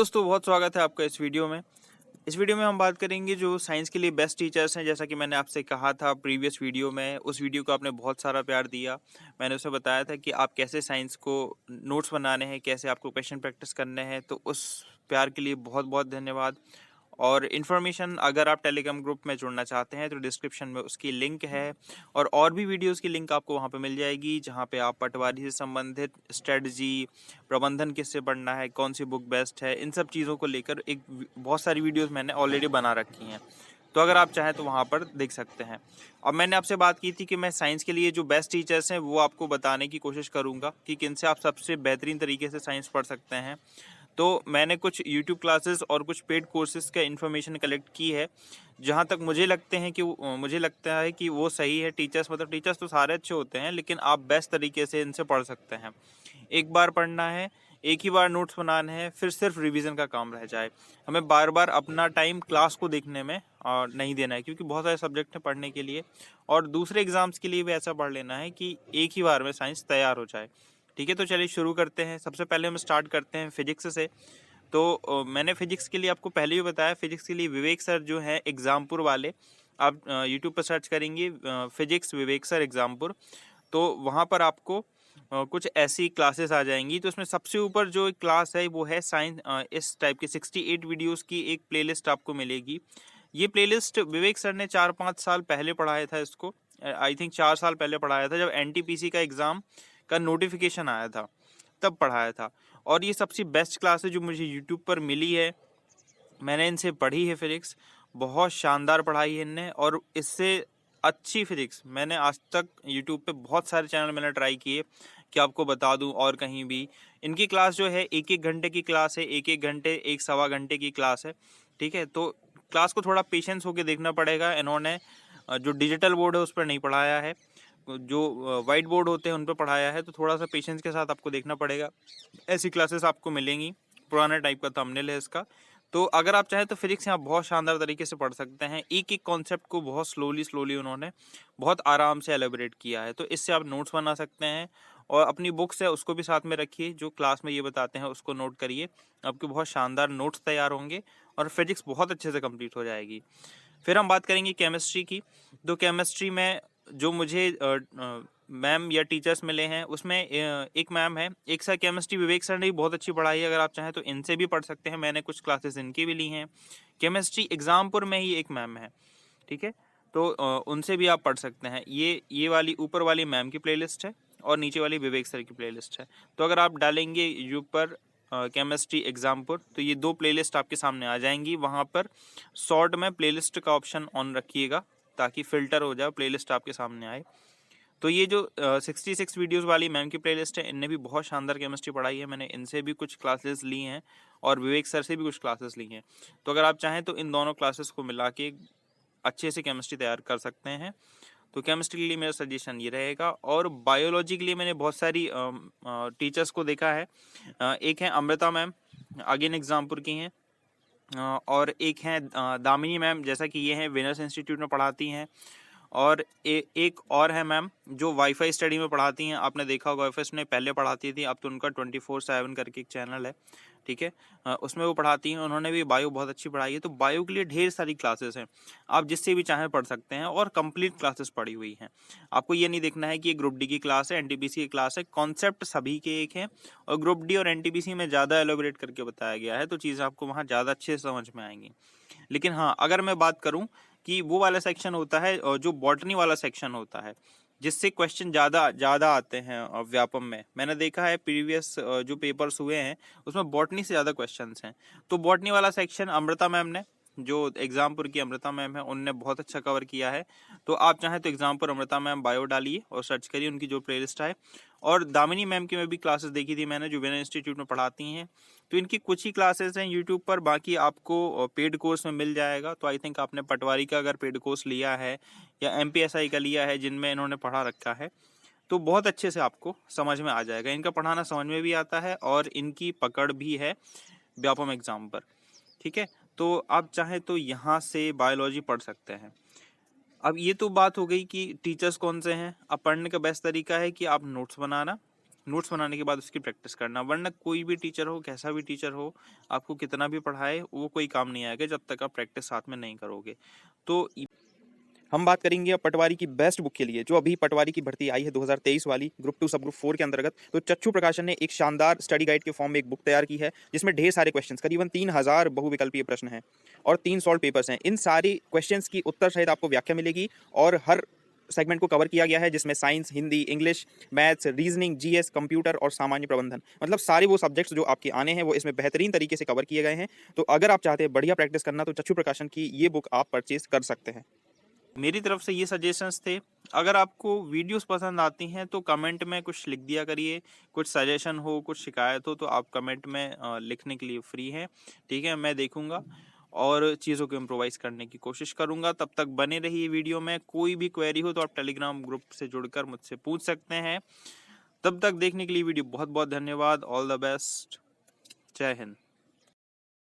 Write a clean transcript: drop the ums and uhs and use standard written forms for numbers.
दोस्तों बहुत स्वागत है आपका इस वीडियो में। इस वीडियो में हम बात करेंगे जो साइंस के लिए बेस्ट टीचर्स हैं। जैसा कि मैंने आपसे कहा था प्रीवियस वीडियो में, उस वीडियो को आपने बहुत सारा प्यार दिया। मैंने उसमें बताया था कि आप कैसे साइंस को नोट्स बनाने हैं, कैसे आपको क्वेश्चन प्रैक्टिस करने हैं। तो उस प्यार के लिए बहुत बहुत धन्यवाद। और इन्फॉर्मेशन अगर आप टेलीग्राम ग्रुप में जुड़ना चाहते हैं तो डिस्क्रिप्शन में उसकी लिंक है, और भी वीडियोस की लिंक आपको वहां पे मिल जाएगी, जहां पे आप पटवारी से संबंधित स्ट्रेटजी, प्रबंधन किससे पढ़ना है, कौन सी बुक बेस्ट है, इन सब चीज़ों को लेकर एक बहुत सारी वीडियोस मैंने ऑलरेडी बना रखी हैं। तो अगर आप चाहें तो वहाँ पर देख सकते हैं। अब मैंने आपसे बात की थी कि मैं साइंस के लिए जो बेस्ट टीचर्स हैं वो आपको बताने की कोशिश करूँगा कि किन से आप सबसे बेहतरीन तरीके से साइंस पढ़ सकते हैं। तो मैंने कुछ यूट्यूब क्लासेस और कुछ पेड कोर्सेज़ का इन्फॉर्मेशन कलेक्ट की है, जहाँ तक मुझे लगता है कि वो सही है। टीचर्स तो सारे अच्छे होते हैं, लेकिन आप बेस्ट तरीके से इनसे पढ़ सकते हैं। एक बार पढ़ना है, एक ही बार नोट्स बनाने हैं, फिर सिर्फ रिवीजन का काम रह जाए। हमें बार-बार अपना टाइम क्लास को देखने में नहीं देना है, क्योंकि बहुत सारे सब्जेक्ट हैं पढ़ने के लिए, और दूसरे एग्ज़ाम्स के लिए भी ऐसा पढ़ लेना है कि एक ही बार में साइंस तैयार हो जाए। ठीक है, तो चलिए शुरू करते हैं। सबसे पहले हम स्टार्ट करते हैं फिजिक्स से। तो मैंने फिजिक्स के लिए आपको पहले भी बताया, फिजिक्स के लिए विवेक सर जो हैं एग्जामपुर वाले, आप यूट्यूब पर सर्च करेंगे फिजिक्स विवेक सर एग्जामपुर, तो वहाँ पर आपको कुछ ऐसी क्लासेस आ जाएंगी। तो उसमें सबसे ऊपर जो एक क्लास है वो है साइंस। इस टाइप की 68 वीडियोस की एक प्लेलिस्ट आपको मिलेगी। ये प्लेलिस्ट विवेक सर ने 4-5 साल पहले पढ़ाया था इसको। आई थिंक 4 साल पहले पढ़ाया था, जब एनटीपीसी का एग्ज़ाम का नोटिफिकेशन आया था तब पढ़ाया था। और ये सबसे बेस्ट क्लास है जो मुझे यूट्यूब पर मिली है। मैंने इनसे पढ़ी है फिजिक्स, बहुत शानदार पढ़ाई है इनने, और इससे अच्छी फिजिक्स मैंने आज तक यूट्यूब पे बहुत सारे चैनल मैंने ट्राई किए कि आपको बता दूं, और कहीं भी इनकी क्लास जो है 1-1 घंटे की क्लास है, 1-1 घंटे 1-1.25 घंटे की क्लास है। ठीक है, तो क्लास को थोड़ा पेशेंस होकर देखना पड़ेगा। इन्होंने जो डिजिटल बोर्ड है उस पर नहीं पढ़ाया है, जो वाइट बोर्ड होते हैं उन पर पढ़ाया है, तो थोड़ा सा पेशेंस के साथ आपको देखना पड़ेगा। ऐसी क्लासेस आपको मिलेंगी। पुराना टाइप का थंबनेल है इसका। तो अगर आप चाहें तो फिजिक्स यहाँ बहुत शानदार तरीके से पढ़ सकते हैं। एक एक कॉन्सेप्ट को बहुत स्लोली उन्होंने बहुत आराम से एलेबोरेट किया है। तो इससे आप नोट्स बना सकते हैं, और अपनी बुक्स है उसको भी साथ में रखिए, जो क्लास में ये बताते हैं उसको नोट करिए। आपके बहुत शानदार नोट्स तैयार होंगे और फिजिक्स बहुत अच्छे से कंप्लीट हो जाएगी। फिर हम बात करेंगे केमिस्ट्री की। तो केमिस्ट्री में जो मुझे मैम या टीचर्स मिले हैं उसमें एक मैम है, एक सर केमिस्ट्री विवेक सर ने भी बहुत अच्छी पढ़ाई है। अगर आप चाहें तो इनसे भी पढ़ सकते हैं, मैंने कुछ क्लासेस इनकी भी ली हैं। केमिस्ट्री एग्जामपुर में ही एक मैम है, ठीक है, तो उनसे भी आप पढ़ सकते हैं। ये वाली ऊपर वाली मैम की प्लेलिस्ट है, और नीचे वाली विवेक सर की प्लेलिस्ट है। तो अगर आप डालेंगे यूट्यूब पर केमिस्ट्री एग्जामपुर, तो ये दो प्लेलिस्ट आपके सामने आ जाएंगी। वहाँ पर शॉर्ट में प्लेलिस्ट का ऑप्शन ऑन रखिएगा, ताकि फिल्टर हो जाए, प्लेलिस्ट आपके सामने आए। तो ये जो 66 वीडियोस वाली मैम की प्लेलिस्ट है, इनने भी बहुत शानदार केमिस्ट्री पढ़ाई है। मैंने इनसे भी कुछ क्लासेस ली हैं, और विवेक सर से भी कुछ क्लासेस ली हैं। तो अगर आप चाहें तो इन दोनों क्लासेस को मिला के अच्छे से केमिस्ट्री तैयार कर सकते हैं। तो केमिस्ट्री के लिए मेरा सजेशन ये रहेगा। और बायोलॉजी के लिए मैंने बहुत सारी टीचर्स को देखा है। एक है अमृता मैम, अगेन एग्जामपुर की हैं। और एक हैं दामिनी मैम, जैसा कि ये हैं विनर्स इंस्टीट्यूट में पढ़ाती हैं। और एक और है मैम जो वाईफाई स्टडी में पढ़ाती हैं। आपने देखा होगा, वाईफाई स्टडी पहले पढ़ाती थी, अब तो उनका 24/7 करके एक चैनल है, ठीक है, उसमें वो पढ़ाती हैं। उन्होंने भी बायो बहुत अच्छी पढ़ाई है। तो बायो के लिए ढेर सारी क्लासेस हैं, आप जिससे भी चाहें पढ़ सकते हैं, और कंप्लीट क्लासेस पढ़ी हुई हैं। आपको ये नहीं देखना है कि ये ग्रुप डी की क्लास है, एनटीपीसी की क्लास है। कॉन्सेप्ट सभी के एक हैं, और ग्रुप डी और एनटीपीसी में ज़्यादा एलोबरेट करके बताया गया है, तो चीज़ें आपको वहाँ ज़्यादा अच्छे से समझ में आएंगी। लेकिन हाँ, अगर मैं बात करूं कि वो वाला सेक्शन होता है, जो बॉटनी वाला सेक्शन होता है, जिससे क्वेश्चन ज़्यादा ज़्यादा आते हैं व्यापम में, मैंने देखा है प्रीवियस जो पेपर्स हुए हैं उसमें बॉटनी से ज़्यादा क्वेश्चंस हैं। तो बॉटनी वाला सेक्शन अमृता मैम ने, जो एग्जामपुर की अमृता मैम है, उनने बहुत अच्छा कवर किया है। तो आप चाहें तो एग्जामपुर अमृता मैम बायो डालिए और सर्च करिए, उनकी जो प्लेलिस्ट है। और दामिनी मैम की मैं भी क्लासेस देखी थी मैंने, जो विनर इंस्टीट्यूट में पढ़ाती हैं। तो इनकी कुछ ही क्लासेस हैं यूट्यूब पर, बाकी आपको पेड कोर्स में मिल जाएगा। तो आई थिंक आपने पटवारी का अगर पेड कोर्स लिया है, या एमपीएसआई का लिया है, जिनमें इन्होंने पढ़ा रखा है, तो बहुत अच्छे से आपको समझ में आ जाएगा। इनका पढ़ाना समझ में भी आता है, और इनकी पकड़ भी है व्यापम एग्जाम पर, ठीक है। तो आप चाहें तो यहाँ से बायोलॉजी पढ़ सकते हैं। अब ये तो बात हो गई कि टीचर्स कौन से हैं। अब पढ़ने का बेस्ट तरीका है कि आप नोट्स बनाना, नोट्स बनाने के बाद उसकी प्रैक्टिस करना, वरना कोई भी टीचर हो, कैसा भी टीचर हो, आपको कितना भी पढ़ाए वो कोई काम नहीं आएगा जब तक आप प्रैक्टिस साथ में नहीं करोगे। तो हम बात करेंगे अब पटवारी की बेस्ट बुक के लिए, जो अभी पटवारी की भर्ती आई है 2023 वाली ग्रुप 2 सब ग्रुप 4 के अंतर्गत। तो चच्चू प्रकाशन ने एक शानदार स्टडी गाइड के फॉर्म में एक बुक तैयार की है, जिसमें ढेर सारे क्वेश्चंस, करीबन 3000 बहुविकल्पीय प्रश्न हैं और 3 सॉल्व पेपर्स हैं। इन सारी क्वेश्चंस की उत्तर सहित आपको व्याख्या मिलेगी और हर सेगमेंट को कवर किया गया है, जिसमें science, Hindi, English, maths, reasoning, GS, computer और सामान्य प्रबंधन, मतलब सारे वो सब्जेक्ट्स जो आपके आने हैं वो इसमें बेहतरीन तरीके से कवर किए गए हैं। तो अगर आप चाहते हैं बढ़िया प्रैक्टिस करना तो चच्चू प्रकाशन की ये बुक आप परचेज कर सकते हैं। मेरी तरफ से ये सजेशंस थे। अगर आपको वीडियोस पसंद आती हैं तो कमेंट में कुछ लिख दिया करिए, कुछ सजेशन हो, कुछ शिकायत हो तो आप कमेंट में लिखने के लिए फ्री हैं, ठीक है। मैं देखूंगा और चीज़ों को इम्प्रोवाइज़ करने की कोशिश करूंगा। तब तक बने रहिए वीडियो में। कोई भी क्वेरी हो तो आप टेलीग्राम ग्रुप से जुड़कर मुझसे पूछ सकते हैं। तब तक देखने के लिए वीडियो बहुत बहुत धन्यवाद। All the best. जय हिंद।